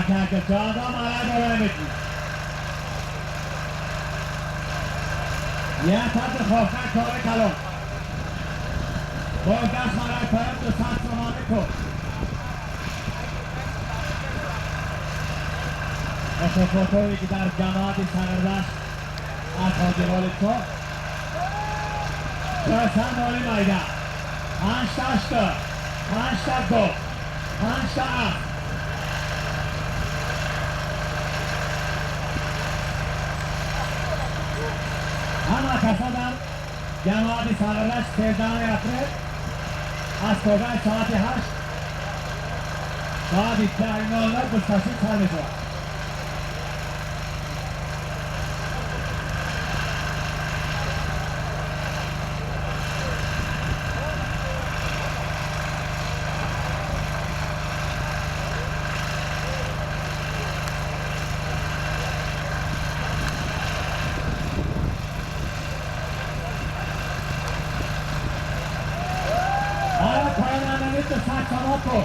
که جادا مرد رو بمیدی یه تد خوفت کاره کلون باید دست مرد پاید دو ساعت زمانه کن مثل فوتویی که در جماعت سردشت از حاجبال تو شایستن مالی مایده 5 تا 8 5 تا 2 5 تا 8 همه کسا در جماعت سردشت 13 اپریل از توقع ساعت 8 ساعت 10:00 گستشی سر میشود Ahora para la neta saca moto.